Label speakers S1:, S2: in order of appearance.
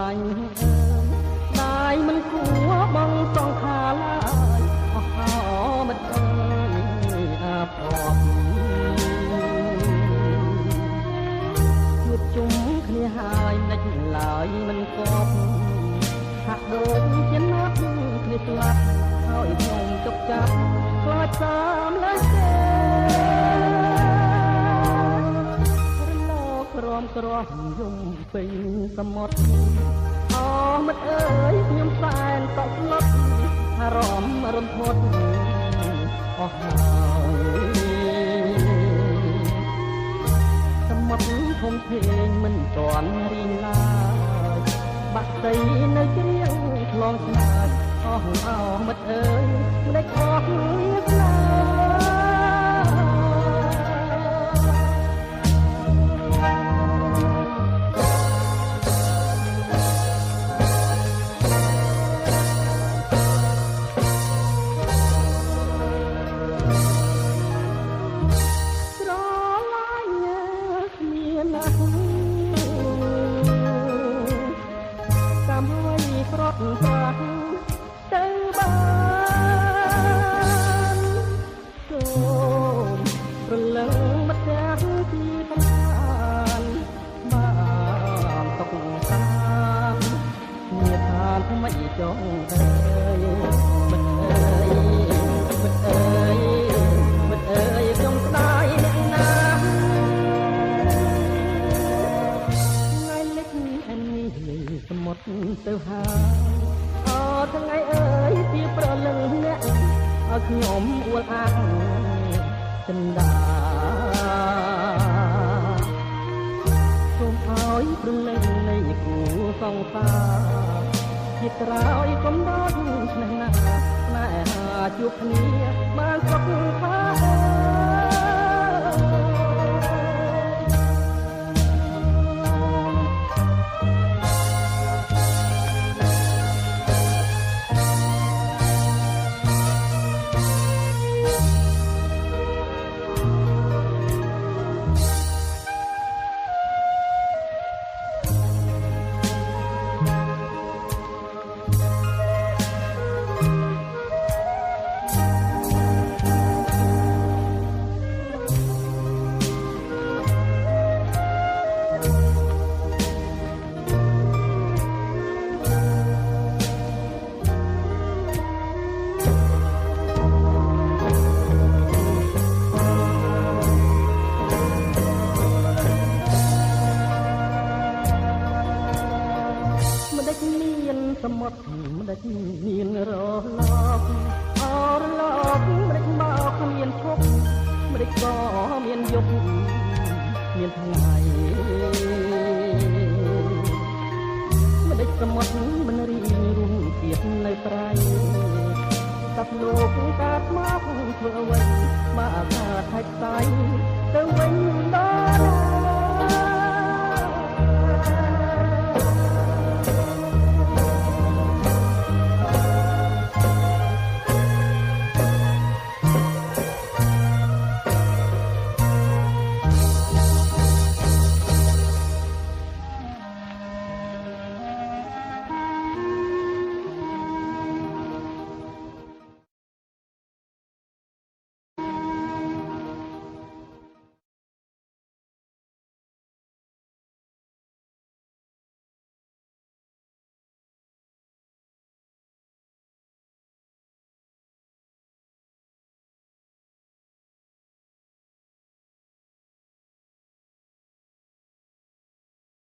S1: ឡាញ់ได้មិនគួរបងសងខាឡើយអស់អមិត្តអើយអាប់អបជួបជុំគ្នាហើយមិនឡើយមិនគប់ហាក់ដូចជាណាត់គ្នាស្លាប់ហើយខ្ញុំចុកចាប់ខ្លាចសាមលើទេក្រំក្រំយំពេញសមុទ្រអមិត្តអើយខ្ញុំសែនតក់ស្លុតអារម្មណ៍រន្ធត់អស់ហើយសមុទ្រធំធេងមិនទាន់រីងឡើយបាក់ស្អីនៅជ្រៀងឆ្លងឆ្ងាយអស់អមិត្តអើយមិនដេចអស់ស្នាទៅបានសូមរលឹងមកទាំងទីកំសាន្តបានតុកតាមមានឋានថ្មីចុងអើយមិនអើយមិនអើយមិនអើយខ្ញុំស្ដាយអ្នកណាថ្ងៃលិចអានេះសមុទ្រទៅហើយថ្ងៃអើយពីប្រលឹងអ្នកឲ្យខ្ញុំអួលអាងចិនដាសូមឲ្យប្រលឹងនៃគូសង្សារជាក្រោយកុំដល់ឆ្នេះណាស្នេហាជួបគ្នាបានសុខថាសមុទ្រមិនដាច់មានរលកអរលកមិនដាច់មកមានឈប់មិនដាច់ក៏មានយប់មានថ្ងៃមិនដាច់សមុទ្រមិនរីងរួមទៀតនៅប្រៃតាប់លោកកើតមកធ្វើអ្វីមកអាកាថៃទៅវិញដល់